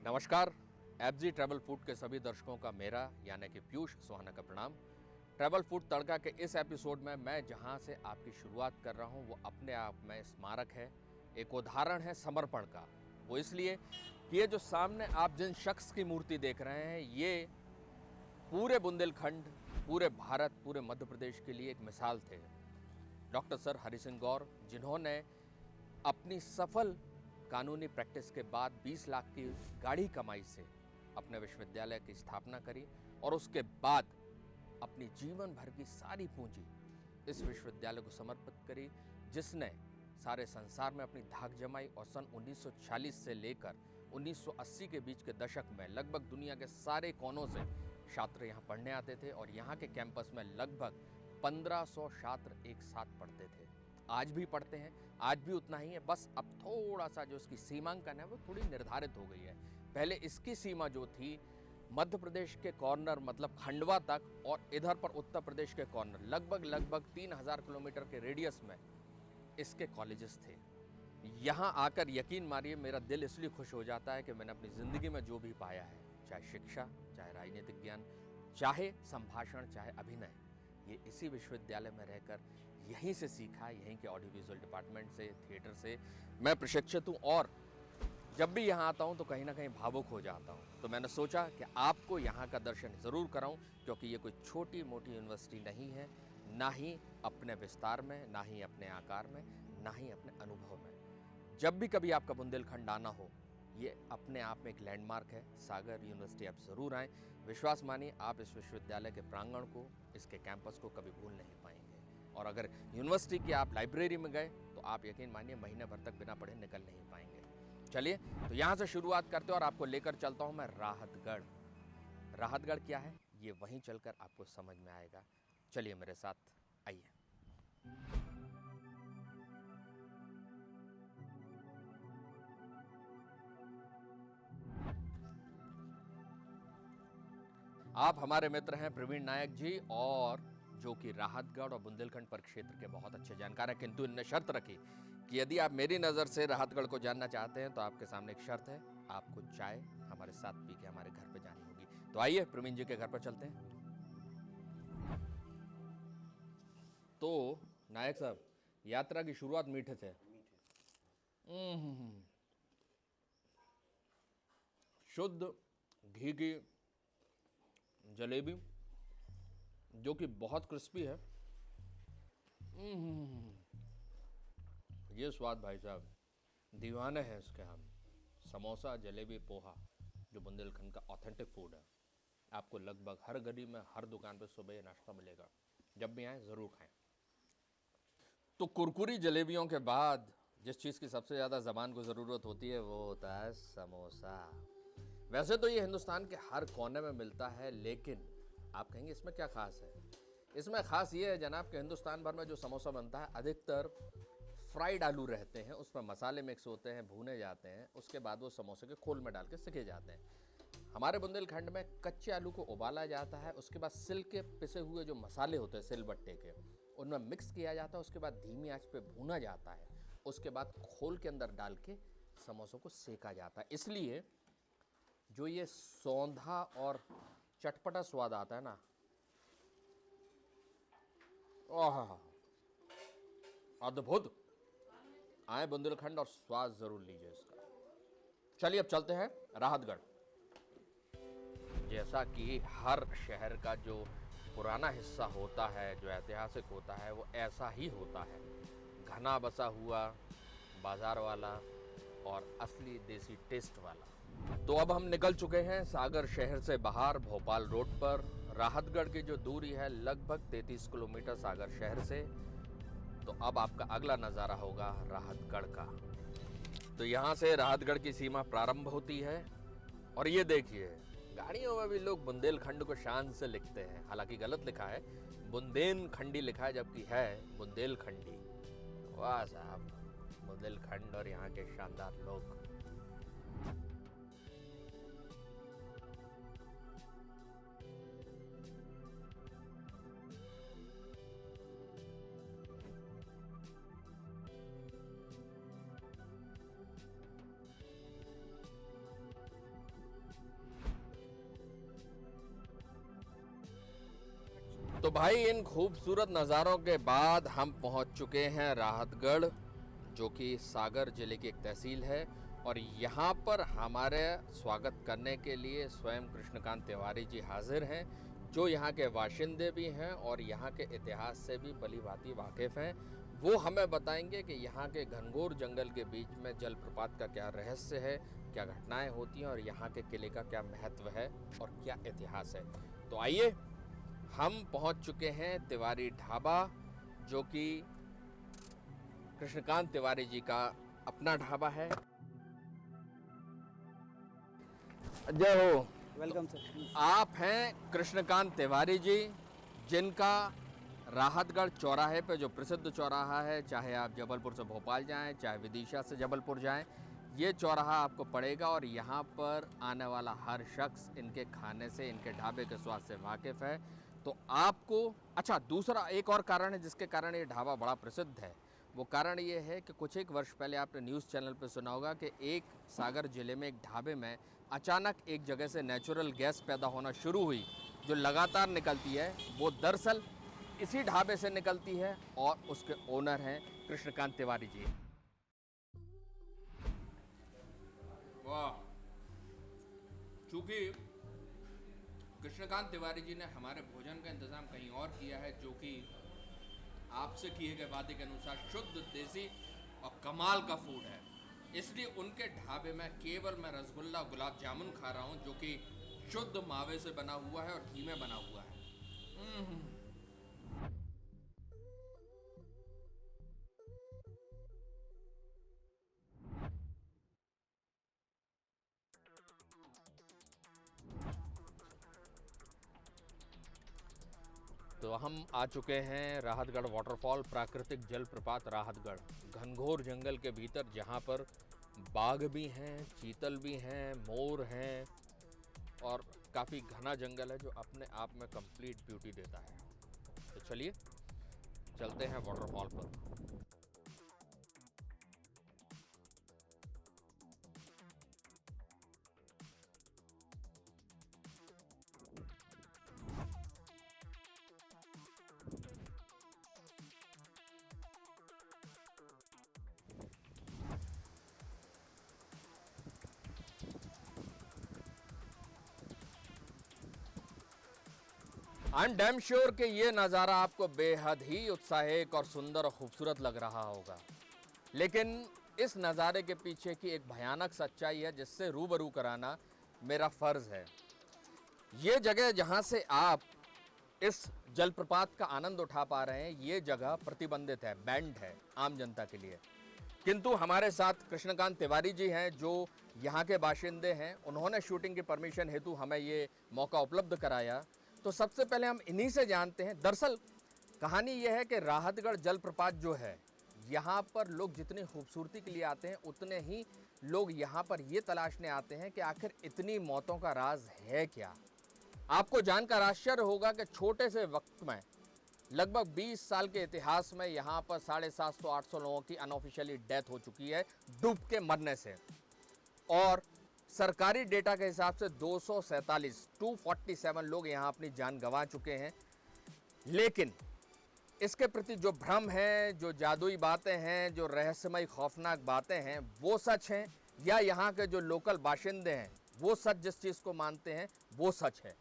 नमस्कार। FG travel food के सभी दर्शकों का मेरा यानी कि पीयूष सुहाना का प्रणाम। ट्रैवल फूड तड़का के इस एपिसोड में मैं जहां से आपकी शुरुआत कर रहा हूं वो अपने आप में स्मारक है, एक उदाहरण है समर्पण का। वो इसलिए कि ये जो सामने आप जिन शख्स की मूर्ति देख रहे हैं ये पूरे बुंदेलखंड, पूरे भारत, पूरे मध्य प्रदेश के लिए एक मिसाल थे। डॉक्टर सर हरि सिंह गौर, जिन्होंने अपनी सफल कानूनी प्रैक्टिस के बाद 20 लाख की गाढ़ी कमाई से अपने विश्वविद्यालय की स्थापना करी और उसके बाद अपनी जीवन भर की सारी पूंजी इस विश्वविद्यालय को समर्पित करी, जिसने सारे संसार में अपनी धाक जमाई। और सन 1946 से लेकर 1980 के बीच के दशक में लगभग दुनिया के सारे कोनों से छात्र यहाँ पढ़ने आते थे और यहाँ के कैंपस में लगभग 1500 छात्र एक साथ पढ़ते थे। आज भी पढ़ते हैं, आज भी उतना ही है, बस अब थोड़ा सा जो इसकी सीमांकन है वो थोड़ी निर्धारित हो गई है। पहले इसकी सीमा जो थी मध्य प्रदेश के कॉर्नर मतलब खंडवा तक और इधर पर उत्तर प्रदेश के कॉर्नर लगभग 3000 किलोमीटर के रेडियस में इसके कॉलेजेस थे। यहाँ आकर यकीन मानिए मेरा दिल इसलिए खुश हो जाता है कि मैंने अपनी ज़िंदगी में जो भी पाया है, चाहे शिक्षा, चाहे राजनीतिक ज्ञान, चाहे संभाषण, चाहे अभिनय, ये इसी विश्वविद्यालय में रहकर यहीं से सीखा। यहीं के ऑडियो विजुअल डिपार्टमेंट से, थिएटर से मैं प्रशिक्षित हूँ और जब भी यहाँ आता हूँ तो कहीं ना कहीं भावुक हो जाता हूँ। तो मैंने सोचा कि आपको यहाँ का दर्शन ज़रूर कराऊँ, क्योंकि ये कोई छोटी मोटी यूनिवर्सिटी नहीं है, ना ही अपने विस्तार में, ना ही अपने आकार में, ना ही अपने अनुभव में। जब भी कभी आपका बुंदेलखंड आना हो, ये अपने आप में एक लैंडमार्क है। सागर यूनिवर्सिटी आप ज़रूर आएँ। विश्वास मानिए आप इस विश्वविद्यालय के प्रांगण को, इसके कैंपस को कभी भूल नहीं पाएंगे। और अगर यूनिवर्सिटी की आप लाइब्रेरी में गए तो आप यकीन मानिए महीने भर तक बिना पढ़े निकल नहीं पाएंगे। चलिए तो यहाँ से शुरुआत करते हैं और आपको लेकर चलता हूँ मैं राहतगढ़। राहतगढ़ क्या है ये वहीं चलकर आपको समझ में आएगा। चलिए मेरे साथ आइए। आप हमारे मित्र हैं प्रवीण नायक जी, और जो कि राहतगढ़ और बुंदेलखंड परिक्षेत्र के बहुत अच्छे जानकार हैं। किंतु इनने शर्त रखी कि यदि आप मेरी नज़र से राहतगढ़ को जानना चाहते हैं तो आपके सामने एक शर्त है, आपको चाय हमारे साथ पी के हमारे घर पे जानी होगी। तो आइए प्रवीण जी के घर पर चलते हैं। तो नायक साहब, यात्रा की शुरुआत मीठे से। शुद्ध घी की जलेबी जो कि बहुत क्रिस्पी है। ये स्वाद भाई साहब, दीवाने हैं इसके हम। समोसा, जलेबी, पोहा जो बुंदेलखंड का ऑथेंटिक फूड है, आपको लगभग हर गली में, हर दुकान पे सुबह ये नाश्ता मिलेगा। जब भी आए ज़रूर खाएं। तो कुरकुरी जलेबियों के बाद जिस चीज़ की सबसे ज़्यादा ज़बान को ज़रूरत होती है वो होता है समोसा। वैसे तो ये हिंदुस्तान के हर कोने में मिलता है, लेकिन आप कहेंगे इसमें क्या खास है? इसमें खास ये है जनाब कि हिंदुस्तान भर में जो समोसा बनता है अधिकतर फ्राइड आलू रहते हैं, उसमें मसाले मिक्स होते हैं, भूने जाते हैं, उसके बाद वो समोसे के खोल में डाल के सिके जाते हैं। हमारे बुंदेलखंड में कच्चे आलू को उबाला जाता है, उसके बाद सिल के पिसे हुए जो मसाले होते हैं सिलबट्टे के, उनमें मिक्स किया जाता है, उसके बाद धीमी आंच पे भूना जाता है, उसके बाद खोल के अंदर डाल के समोसों को सेका जाता है। इसलिए जो ये सौंधा और चटपटा स्वाद आता है ना, ओह अद्भुत। आए बुंदेलखंड और स्वाद जरूर लीजिए इसका। चलिए अब चलते हैं राहतगढ़। जैसा कि हर शहर का जो पुराना हिस्सा होता है, जो ऐतिहासिक होता है, वो ऐसा ही होता है, घना बसा हुआ, बाजार वाला और असली देसी टेस्ट वाला। तो अब हम निकल चुके हैं सागर शहर से बाहर भोपाल रोड पर। राहतगढ़ की जो दूरी है लगभग 33 किलोमीटर सागर शहर से। तो अब आपका अगला नज़ारा होगा राहतगढ़ का। तो यहाँ से राहतगढ़ की सीमा प्रारंभ होती है और ये देखिए गाड़ियों में भी लोग बुंदेलखंड को शान से लिखते हैं। हालांकि गलत लिखा है, बुंदेलखंडी लिखा है, जबकि है बुंदेलखंडी। वाह साहब, बुंदेलखंड और यहाँ के शानदार लोग। तो भाई इन खूबसूरत नज़ारों के बाद हम पहुंच चुके हैं राहतगढ़, जो कि सागर जिले की एक तहसील है। और यहाँ पर हमारे स्वागत करने के लिए स्वयं कृष्णकांत तिवारी जी हाजिर हैं, जो यहाँ के बाशिंदे भी हैं और यहाँ के इतिहास से भी भली भांति वाकिफ़ हैं। वो हमें बताएंगे कि यहाँ के घनघोर जंगल के बीच में जलप्रपात का क्या रहस्य है, क्या घटनाएं होती हैं और यहाँ के किले का क्या महत्व है और क्या इतिहास है। तो आइए, हम पहुँच चुके हैं तिवारी ढाबा, जो कि कृष्णकांत तिवारी जी का अपना ढाबा है। जय हो। Welcome sir. आप हैं कृष्णकांत तिवारी जी, जिनका राहतगढ़ चौराहे पे, जो प्रसिद्ध चौराहा है, चाहे आप जबलपुर से भोपाल जाएं, चाहे विदिशा से जबलपुर जाएं, ये चौराहा आपको पड़ेगा। और यहाँ पर आने वाला हर शख्स इनके खाने से, इनके ढाबे के स्वाद से वाकिफ़ है। तो आपको अच्छा, दूसरा एक और कारण है जिसके कारण ये ढाबा बड़ा प्रसिद्ध है। वो कारण ये है कि कुछ एक वर्ष पहले आपने न्यूज़ चैनल पर सुना होगा कि एक सागर ज़िले में एक ढाबे में अचानक एक जगह से नेचुरल गैस पैदा होना शुरू हुई, जो लगातार निकलती है। वो दरअसल इसी ढाबे से निकलती है और उसके ओनर हैं कृष्णकांत तिवारी जी। वाह, चूँकि कृष्णकांत तिवारी जी ने हमारे भोजन का इंतज़ाम कहीं और किया है, जो कि आपसे किए गए वादे के अनुसार शुद्ध, देसी और कमाल का फूड है। इसलिए उनके ढाबे में केवल मैं रसगुल्ला, गुलाब जामुन खा रहा हूँ, जो कि शुद्ध मावे से बना हुआ है और घी में बना हुआ है। तो हम आ चुके हैं राहतगढ़ वाटरफॉल, प्राकृतिक जलप्रपात राहतगढ़, घनघोर जंगल के भीतर, जहाँ पर बाघ भी हैं, चीतल भी हैं, मोर हैं और काफ़ी घना जंगल है, जो अपने आप में कंप्लीट ब्यूटी देता है। तो चलिए चलते हैं वाटरफॉल पर। आई एम डैम श्योर कि ये नज़ारा आपको बेहद ही उत्साहिक और सुंदर और खूबसूरत लग रहा होगा, लेकिन इस नज़ारे के पीछे की एक भयानक सच्चाई है, जिससे रूबरू कराना मेरा फ़र्ज़ है। ये जगह जहाँ से आप इस जलप्रपात का आनंद उठा पा रहे हैं, ये जगह प्रतिबंधित है, बैंड है आम जनता के लिए। किंतु हमारे साथ कृष्णकांत तिवारी जी हैं, जो यहाँ के बाशिंदे हैं। उन्होंने शूटिंग की परमिशन हेतु हमें ये मौका उपलब्ध कराया। तो सबसे पहले हम इन्हीं से जानते हैं। दरअसल कहानी यह है कि राहतगढ़ जलप्रपात जो है, यहाँ पर लोग जितनी खूबसूरती के लिए आते हैं, उतने ही लोग यहाँ पर ये तलाशने आते हैं कि आखिर इतनी मौतों का राज है क्या। आपको जानकर आश्चर्य होगा कि छोटे से वक्त में, लगभग 20 साल के इतिहास में, यहाँ पर 750-800 लोगों की अनऑफिशियली डेथ हो चुकी है डूब के मरने से। और सरकारी डेटा के हिसाब से 247 लोग यहाँ अपनी जान गंवा चुके हैं। लेकिन इसके प्रति जो भ्रम है, जो जादुई बातें हैं, जो रहस्यमय खौफनाक बातें हैं, वो सच हैं, या यहाँ के जो लोकल बाशिंदे हैं वो सच जिस चीज़ को मानते हैं वो सच है।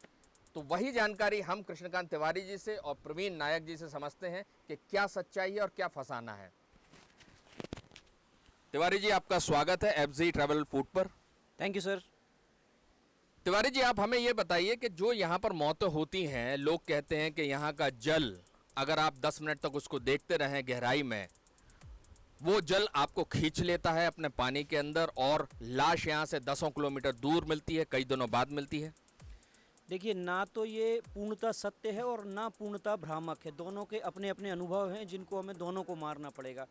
तो वही जानकारी हम कृष्णकांत तिवारी जी से और प्रवीण नायक जी से समझते हैं कि क्या सच्चाई है और क्या फसाना है। तिवारी जी, आपका स्वागत है एफजी ट्रैवल फूड पर। Thank you sir. Tiwari ji, आप हमें ये बताइए कि जो यहाँ पर मौतें होती हैं, लोग कहते हैं कि यहाँ का जल, अगर आप 10 मिनट तक उसको देखते रहें गहराई में, वो जल आपको खींच लेता है अपने पानी के अंदर, और लाश यहाँ से 10 किलोमीटर दूर मिलती है, कई दिनों बाद मिलती है। देखिए, ना तो ये पूर्णतः सत्य है और ना पूर्णतः भ्रामक है। दोनों के अपने अपने अनुभव हैं, जिनको हमें दोनों को मारना पड़ेगा।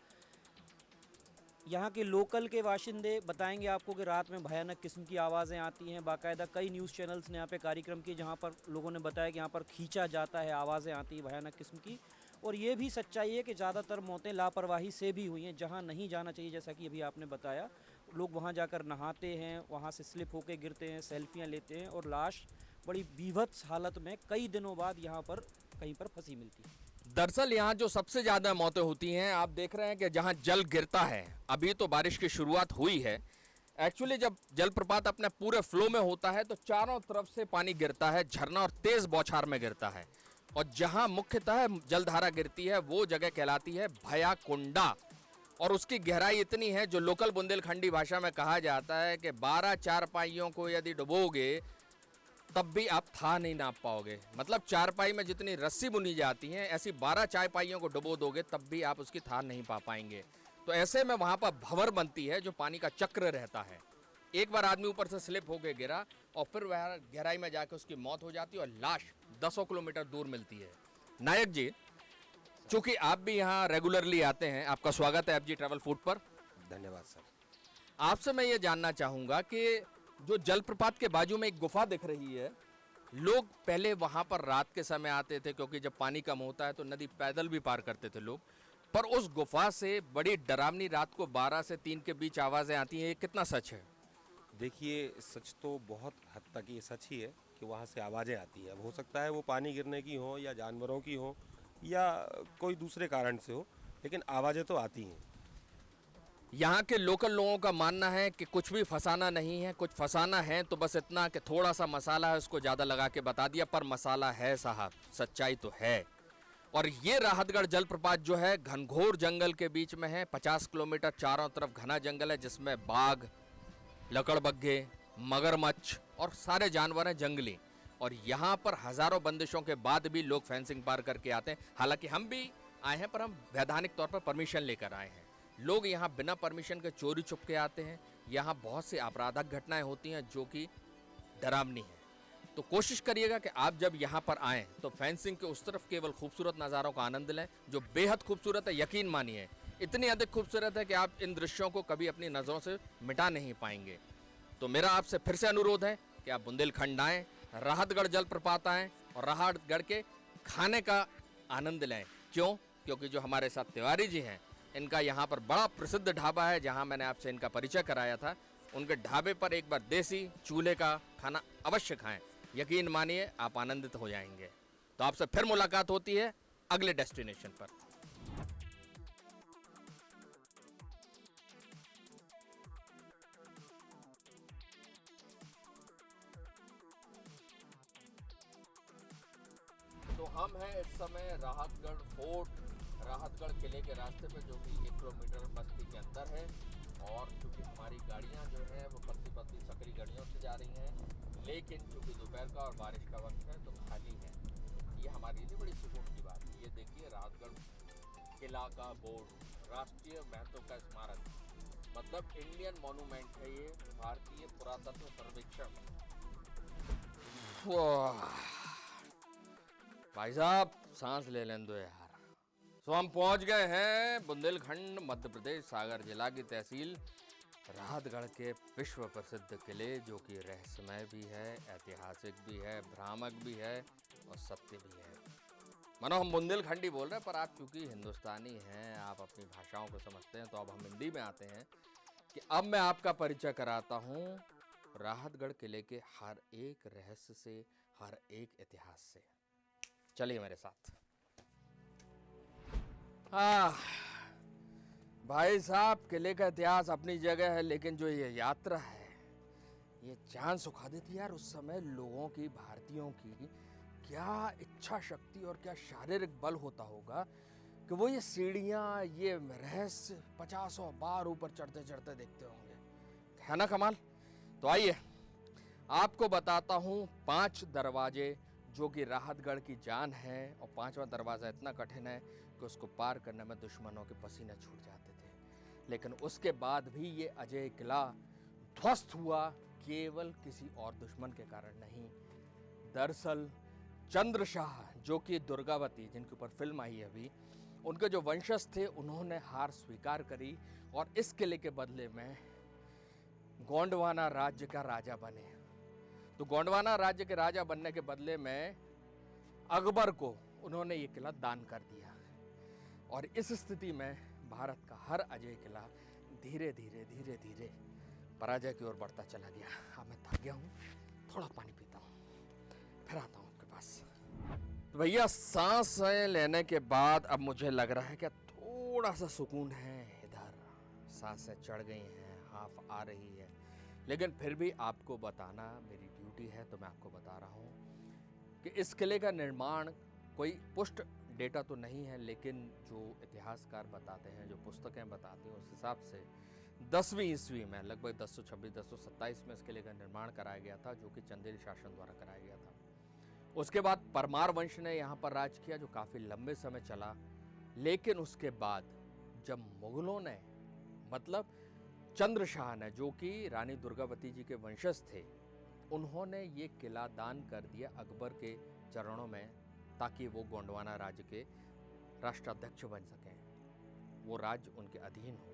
यहाँ के लोकल के बाशिंदे बताएंगे आपको कि रात में भयानक किस्म की आवाज़ें आती हैं। बाकायदा कई न्यूज़ चैनल्स ने यहाँ पे कार्यक्रम किए, जहाँ पर लोगों ने बताया कि यहाँ पर खींचा जाता है, आवाज़ें आती हैं भयानक किस्म की। और ये भी सच्चाई है कि ज़्यादातर मौतें लापरवाही से भी हुई हैं। जहाँ नहीं जाना चाहिए, जैसा कि अभी आपने बताया, लोग वहाँ जाकर नहाते हैं, वहाँ से स्लिप होकर गिरते हैं, सेल्फियाँ लेते हैं और लाश बड़ी बीभत्स हालत में कई दिनों बाद यहाँ पर कहीं पर फंसी मिलती है। दरअसल यहाँ जो सबसे ज्यादा मौतें होती हैं, आप देख रहे हैं कि जहाँ जल गिरता है, अभी तो बारिश की शुरुआत हुई है। एक्चुअली जब जलप्रपात अपने पूरे फ्लो में होता है तो चारों तरफ से पानी गिरता है, झरना और तेज बौछार में गिरता है। और जहाँ मुख्यतः जलधारा गिरती है वो जगह कहलाती है भयाकुंडा। और उसकी गहराई इतनी है, जो लोकल बुंदेलखंडी भाषा में कहा जाता है कि 12 चारपाइयों को यदि डुबोगे तब भी आप था नहीं नाप पाओगे। मतलब चारपाई में जितनी रस्सी बुनी जाती है, ऐसी 12 चारपाइयों को डुबो दोगे तब भी आप उसकी था नहीं पा पाएंगे। तो ऐसे में वहां पर भंवर बनती है, जो पानी का चक्र रहता है। एक बार आदमी ऊपर से स्लिप होके गिरा और फिर वह गहराई में जाके उसकी मौत हो जाती है और लाश 10 किलोमीटर दूर मिलती है। नायक जी, चूंकि आप भी यहाँ रेगुलरली आते हैं, आपका स्वागत है एफजी ट्रैवल फूड पर। धन्यवाद सर। आपसे मैं ये जानना चाहूंगा कि जो जलप्रपात के बाजू में एक गुफा दिख रही है, लोग पहले वहां पर रात के समय आते थे, क्योंकि जब पानी कम होता है तो नदी पैदल भी पार करते थे लोग। पर उस गुफा से बड़ी डरावनी रात को 12 से 3 के बीच आवाजें आती हैं, ये कितना सच है? देखिए, सच तो बहुत हद तक ये सच ही है कि वहाँ से आवाज़ें आती है। अब हो सकता है वो पानी गिरने की हो या जानवरों की हो या कोई दूसरे कारण से हो, लेकिन आवाज़ें तो आती हैं। यहाँ के लोकल लोगों का मानना है कि कुछ भी फसाना नहीं है, कुछ फसाना है तो बस इतना कि थोड़ा सा मसाला है उसको ज़्यादा लगा के बता दिया, पर मसाला है साहब, सच्चाई तो है। और ये राहतगढ़ जलप्रपात जो है घनघोर जंगल के बीच में है। 50 किलोमीटर चारों तरफ घना जंगल है, जिसमें बाघ, लकड़बग्घे, मगरमच्छ और सारे जानवर हैं जंगली। और यहाँ पर हजारों बंदिशों के बाद भी लोग फेंसिंग पार करके आते हैं। हालांकि हम भी आए हैं, पर हम वैधानिक तौर पर परमिशन लेकर आए हैं। लोग यहाँ बिना परमिशन के चोरी छुपके आते हैं। यहाँ बहुत सी आपराधिक घटनाएं होती हैं जो कि डरावनी है। तो कोशिश करिएगा कि आप जब यहाँ पर आएँ तो फेंसिंग के उस तरफ केवल खूबसूरत नज़ारों का आनंद लें, जो बेहद खूबसूरत है। यकीन मानिए, इतनी अधिक खूबसूरत है कि आप इन दृश्यों को कभी अपनी नज़रों से मिटा नहीं पाएंगे। तो मेरा आपसे फिर से अनुरोध है कि आप बुंदेलखंड आएँ, राहतगढ़ जलप्रपात आएँ और राहतगढ़ के खाने का आनंद लें। क्यों? क्योंकि जो हमारे साथ तिवारी जी हैं, इनका यहाँ पर बड़ा प्रसिद्ध ढाबा है, जहाँ मैंने आपसे इनका परिचय कराया था। उनके ढाबे पर एक बार देसी चूल्हे का खाना अवश्य खाएं। यकीन मानिए, आप आनंदित हो जाएंगे। तो आपसे फिर मुलाकात होती है अगले डेस्टिनेशन पर। तो हम हैं इस समय राहतगढ़ फोर्ट, राहतगढ़ किले के रास्ते पे, जो कि 1 किलोमीटर बस्ती के अंदर है। और चूँकि हमारी गाड़ियाँ जो है वो पतली सकरी गाड़ियों से जा रही हैं, लेकिन चूँकि दोपहर का और बारिश का वक्त है तो खाली है। ये हमारे लिए बड़ी सुकून की बात है। ये देखिए, राहतगढ़ किला का बोर्ड, राष्ट्रीय महत्व का स्मारक, मतलब इंडियन मॉन्यूमेंट है ये, भारतीय पुरातत्व सर्वेक्षण। भाई साहब, सांस ले लें दो यार। तो हम पहुंच गए हैं बुंदेलखंड, मध्य प्रदेश, सागर जिला की तहसील राहतगढ़ के विश्व प्रसिद्ध किले, जो कि रहस्यमय भी है, ऐतिहासिक भी है, भ्रामक भी है और सत्य भी है। मानो हम बुंदेलखंडी बोल रहे हैं, पर आप चूंकि हिंदुस्तानी हैं, आप अपनी भाषाओं को समझते हैं, तो अब हम हिंदी में आते हैं कि अब मैं आपका परिचय कराता हूँ राहतगढ़ किले के हर एक रहस्य से, हर एक इतिहास से। चलिए मेरे साथ। भाई साहब, किले का इतिहास अपनी जगह है, लेकिन जो ये यात्रा है, ये जान सुखा देती यार। उस समय लोगों की, भारतीयों की क्या इच्छा शक्ति और क्या शारीरिक बल होता होगा कि वो ये सीढ़ियाँ, ये रहस्य 50 बार ऊपर चढ़ते चढ़ते देखते होंगे, है ना कमाल? तो आइए आपको बताता हूँ 5 दरवाजे जो कि राहतगढ़ की जान है। और 5वां दरवाज़ा इतना कठिन है कि उसको पार करने में दुश्मनों के पसीने छूट जाते थे। लेकिन उसके बाद भी ये अजय किला ध्वस्त हुआ केवल किसी और दुश्मन के कारण नहीं। दरअसल चंद्रशाह, जो कि दुर्गावती, जिनके ऊपर फिल्म आई है अभी, उनके जो वंशज थे, उन्होंने हार स्वीकार करी और इस किले के बदले में गोंडवाना राज्य का राजा बने। तो गोंडवाना राज्य के राजा बनने के बदले में अकबर को उन्होंने ये किला दान कर दिया। और इस स्थिति में भारत का हर अजय किला धीरे धीरे धीरे धीरे पराजय की ओर बढ़ता चला गया। अब मैं थक गया हूँ, थोड़ा पानी पीता हूँ, फिर आता हूँ आपके पास। तो भैया सांसें लेने के बाद अब मुझे लग रहा है कि थोड़ा सा सुकून है। इधर सांसें चढ़ गई हैं, हाफ आ रही है, लेकिन फिर भी आपको बताना मेरी ड्यूटी है, तो मैं आपको बता रहा हूँ कि इस किले का निर्माण कोई पुष्ट डेटा तो नहीं है, लेकिन जो इतिहासकार बताते हैं, जो पुस्तकें बताती हैं, उस हिसाब से 10वीं ईस्वी में लगभग 1026-1027 में इस किले का निर्माण कराया गया था, जो कि चंदेल शासन द्वारा कराया गया था। उसके बाद परमार वंश ने यहाँ पर राज किया, जो काफ़ी लंबे समय चला। लेकिन उसके बाद जब मुगलों ने, मतलब चंद्रशाह ने, जो कि रानी दुर्गावती जी के वंशज थे, उन्होंने ये किला दान कर दिया अकबर के चरणों में, ताकि वो गोंडवाना राज्य के राष्ट्राध्यक्ष बन सकें, वो राज्य उनके अधीन हो।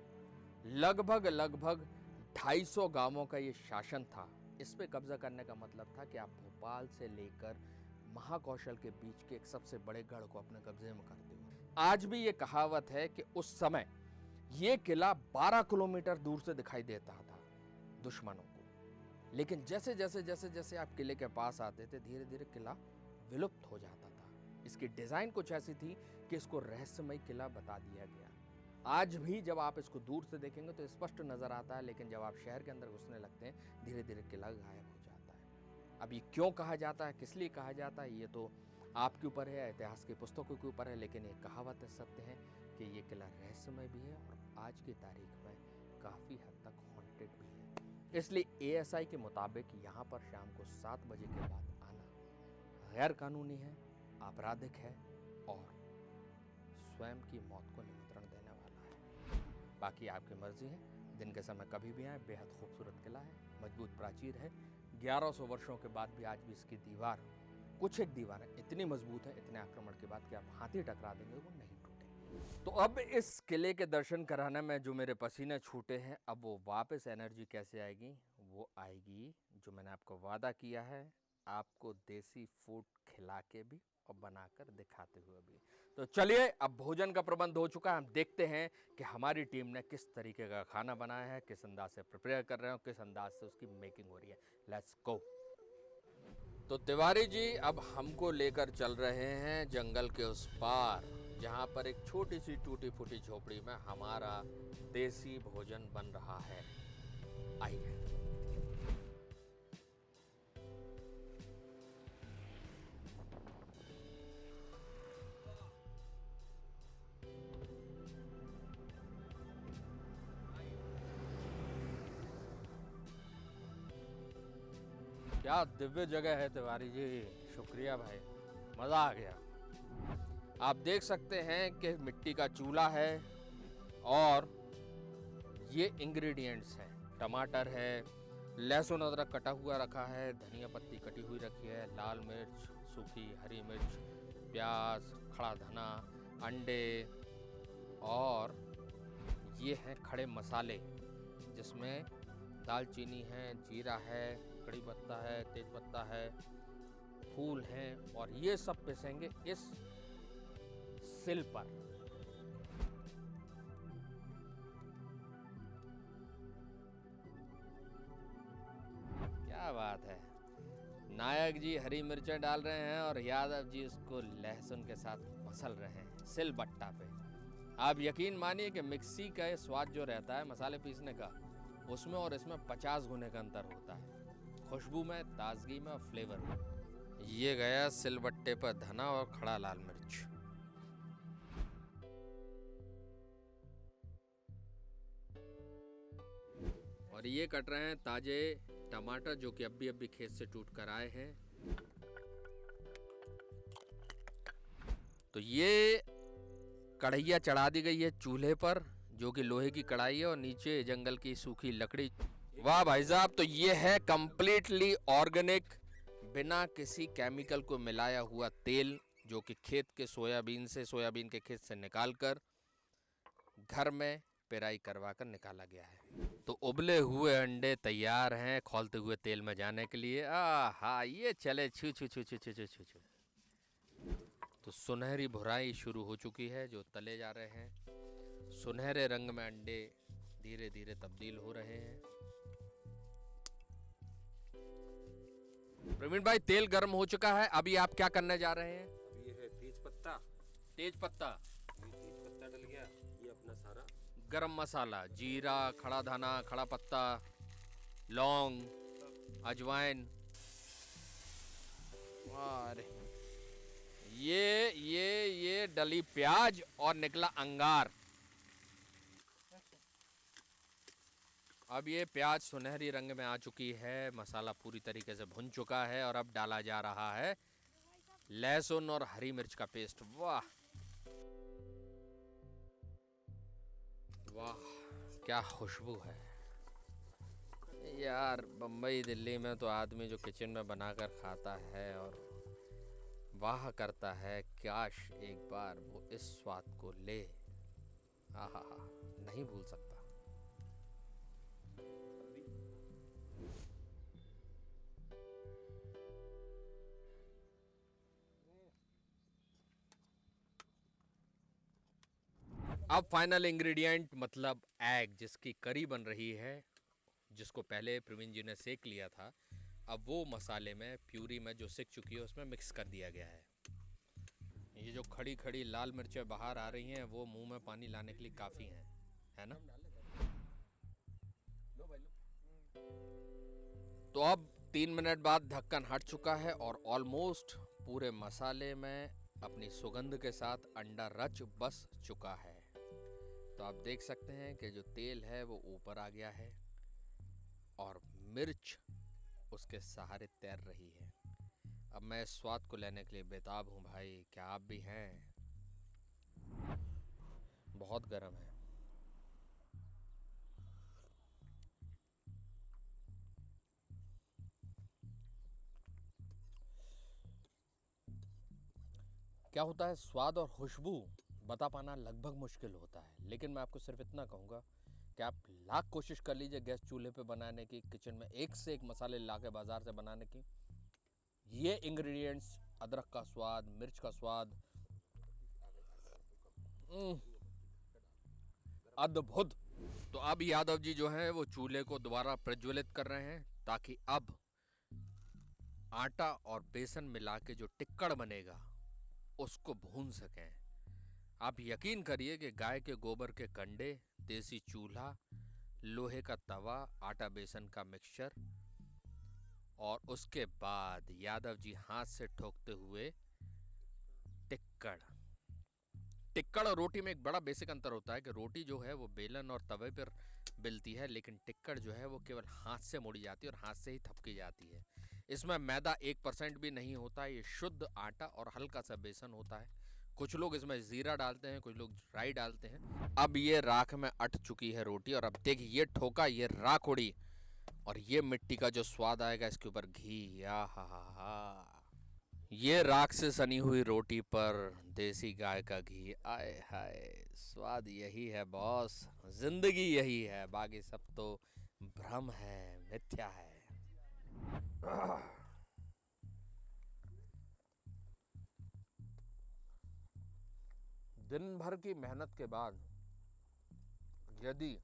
लगभग 250 गांवों का ये शासन था। इस पे कब्जा करने का मतलब था कि आप भोपाल से लेकर महाकौशल के बीच के एक सबसे बड़े गढ़ को अपने कब्जे में करते हो। आज भी ये कहावत है कि उस समय ये किला 12 किलोमीटर दूर से दिखाई देता था दुश्मनों को, लेकिन जैसे जैसे जैसे जैसे आप किले के पास आते थे, धीरे धीरे किला विलुप्त हो जाता था। इसकी डिजाइन कुछ ऐसी थी कि इसको रहस्यमय किला बता दिया गया। आज भी जब आप इसको दूर से देखेंगे तो स्पष्ट नजर आता है, लेकिन जब आप शहर के अंदर घुसने लगते हैं, धीरे धीरे किला गायब हो जाता है। अब ये क्यों कहा जाता है, किस लिए कहा जाता है, ये तो आपके ऊपर है, इतिहास की पुस्तकों के ऊपर है, लेकिन ये कहावत सत्य है कि ये किला रहस्यमय भी है और आज की तारीख में काफ़ी हद तक हॉन्टेड भी है। इसलिए ASI के मुताबिक यहाँ पर शाम को 7 बजे के बाद आना गैर कानूनी है, आपराधिक है और स्वयं की मौत को निमंत्रण देने वाला है। बाकी आपकी मर्जी है, दिन के समय कभी भी आए। बेहद खूबसूरत किला है, मजबूत प्राचीर है। 1100 वर्षों के बाद भी आज भी इसकी दीवार, कुछ एक दीवारें इतनी मजबूत है, इतने आक्रमण के बाद कि आप हाथी टकरा देंगे वो नहीं टूटेगी। तो अब इस किले के दर्शन कराने में जो मेरे पसीने छूटे हैं, अब वो वापस एनर्जी कैसे आएगी? वो आएगी जो मैंने आपको वादा किया है, आपको देसी फूड खिला के भी और बनाकर दिखाते हुए भी। तो चलिए, अब भोजन का प्रबंध हो चुका है, हम देखते हैं कि हमारी टीम ने किस तरीके का खाना बनाया है, किस अंदाज से प्रिपेयर कर रहे हो, किस अंदाज से उसकी मेकिंग हो रही है। Let's go. तो तिवारी जी अब हमको लेकर चल रहे हैं जंगल के उस पार, जहाँ पर एक छोटी सी टूटी फूटी झोपड़ी में हमारा देसी भोजन बन रहा है। आइए। क्या दिव्य जगह है तिवारी जी, शुक्रिया भाई, मज़ा आ गया। आप देख सकते हैं कि मिट्टी का चूल्हा है और ये इंग्रेडिएंट्स हैं। टमाटर है, लहसुन अदरक कटा हुआ रखा है, धनिया पत्ती कटी हुई रखी है, लाल मिर्च, सूखी हरी मिर्च, प्याज, खड़ा धना, अंडे और ये हैं खड़े मसाले, जिसमें दालचीनी है, जीरा है, कड़ी पत्ता है, तेज पत्ता है, फूल हैं, और ये सब पिसेंगे इस सिल पर। क्या बात है, नायक जी हरी मिर्चें डाल रहे हैं और यादव जी उसको लहसुन के साथ मसल रहे हैं सिल बट्टा पे। आप यकीन मानिए कि मिक्सी का स्वाद जो रहता है मसाले पीसने का, उसमें और इसमें 50 गुने का अंतर होता है, खुशबू में, ताजगी में और फ्लेवर में। ये गया सिलबट्टे पर धना और खड़ा लाल मिर्च। और ये कट रहे हैं ताजे टमाटर, जो कि अभी खेत से टूट कर आए हैं। तो ये कढ़ैया चढ़ा दी गई है चूल्हे पर, जो कि लोहे की कढ़ाई है, और नीचे जंगल की सूखी लकड़ी। वाह भाई साहब, तो ये है कंप्लीटली ऑर्गेनिक, बिना किसी केमिकल को मिलाया हुआ तेल, जो कि खेत के सोयाबीन के खेत से निकालकर घर में पेराई करवा कर निकाला गया है। तो उबले हुए अंडे तैयार हैं खौलते हुए तेल में जाने के लिए। आहा, ये चले छू छू छू छू छू छू छू। तो सुनहरी भुराई शुरू हो चुकी है, जो तले जा रहे हैं। सुनहरे रंग में अंडे धीरे धीरे तब्दील हो रहे हैं। प्रवीण भाई, तेल गर्म हो चुका है, अभी आप क्या करने जा रहे हैं? अब ये पत्ता, तेज पत्ता, ये तेज पत्ता डल गया, ये अपना सारा गरम मसाला, जीरा, खड़ा धना, खड़ा पत्ता, लौंग, अजवाइन। अरे ये डली प्याज और निकला अंगार। अब ये प्याज सुनहरी रंग में आ चुकी है, मसाला पूरी तरीके से भुन चुका है और अब डाला जा रहा है लहसुन और हरी मिर्च का पेस्ट। वाह वाह क्या खुशबू है यार। बम्बई दिल्ली में तो आदमी जो किचन में बनाकर खाता है और वाह करता है, काश एक बार वो इस स्वाद को ले। आहा, नहीं भूल सकता। अब फाइनल इंग्रेडिएंट मतलब एग, जिसकी करी बन रही है, जिसको पहले प्रवीण जी ने सेक लिया था। अब वो मसाले में प्यूरी में जो सिक चुकी है उसमें मिक्स कर दिया गया है। ये जो खड़ी खड़ी लाल मिर्चें बाहर आ रही हैं वो मुंह में पानी लाने के लिए काफ़ी हैं, है ना। तो अब 3 मिनट बाद ढक्कन हट चुका है और ऑलमोस्ट पूरे मसाले में अपनी सुगंध के साथ अंडा रच बस चुका है। तो आप देख सकते हैं कि जो तेल है वो ऊपर आ गया है और मिर्च उसके सहारे तैर रही है। अब मैं इस स्वाद को लेने के लिए बेताब हूँ भाई, क्या आप भी हैं? बहुत गर्म है। क्या होता है, स्वाद और खुशबू बता पाना लगभग मुश्किल होता है, लेकिन मैं आपको सिर्फ इतना कहूँगा कि आप लाख कोशिश कर लीजिए गैस चूल्हे पे बनाने की, किचन में एक से एक मसाले ला के बाज़ार से बनाने की, ये इंग्रेडिएंट्स, अदरक का स्वाद, मिर्च का स्वाद, अद्भुत। तो अब यादव जी जो हैं वो चूल्हे को दोबारा प्रज्वलित कर रहे हैं ताकि अब आटा और बेसन मिला के जो टिक्कड़ बनेगा उसको भून सकें। आप यकीन करिए कि गाय के गोबर के कंडे, देसी चूल्हा, लोहे का तवा, आटा बेसन का मिक्सचर और उसके बाद यादव जी हाथ से ठोकते हुए टिक्कड़। टिक्कड़ और रोटी में एक बड़ा बेसिक अंतर होता है कि रोटी जो है वो बेलन और तवे पर बेलती है, लेकिन टिक्कड़ जो है वो केवल हाथ से मोड़ी जाती है और हाथ से ही थपकी जाती है। इसमें मैदा 1% भी नहीं होता, ये शुद्ध आटा और हल्का सा बेसन होता है। कुछ लोग इसमें जीरा डालते हैं, कुछ लोग राई डालते हैं। अब ये राख में अट चुकी है रोटी और अब देखिए ये ठोका, ये राख उड़ी और ये मिट्टी का जो स्वाद आएगा इसके ऊपर घी। हा, ये राख से सनी हुई रोटी पर देसी गाय का घी, आए हाय, स्वाद यही है बॉस, जिंदगी यही है, बाकी सब तो भ्रम है, मिथ्या है। दिन भर की मेहनत के बाद यदि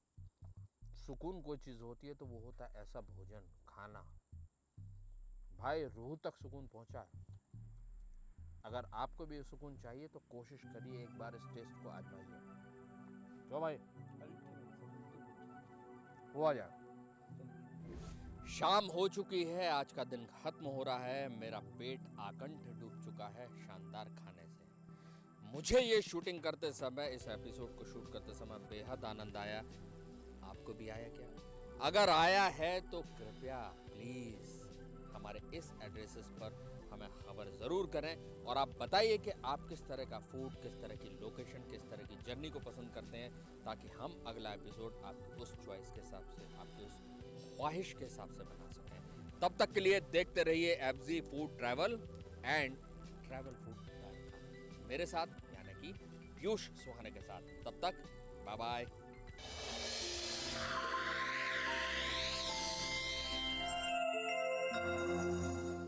सुकून कोई चीज़ होती है तो वो होता है ऐसा भोजन, खाना। भाई रूह तक सुकून पहुंचा है। अगर आपको भी सुकून चाहिए तो कोशिश करिए, एक बार इस टेस्ट को आजमाइए। क्यों भाई, वो आ जाए। शाम हो चुकी है, आज का दिन खत्म हो रहा है, मेरा पेट आकंठ डूब चुका है शानदार खाने से। मुझे ये शूटिंग करते समय, इस एपिसोड को शूट करते समय बेहद आनंद आया। आपको भी आया क्या? अगर आया है तो कृपया प्लीज हमारे इस एड्रेसेस पर हमें खबर ज़रूर करें और आप बताइए कि आप किस तरह का फूड, किस तरह की लोकेशन, किस तरह की जर्नी को पसंद करते हैं, ताकि हम अगला एपिसोड आपकी उस चॉइस के हिसाब से, आपकी उस ख्वाहिश के हिसाब से बना सकें। तब तक के लिए देखते रहिए FG food travel and travel food मेरे साथ, यानी कि पीयूष सुहाने के साथ। तब तक बाय बाय।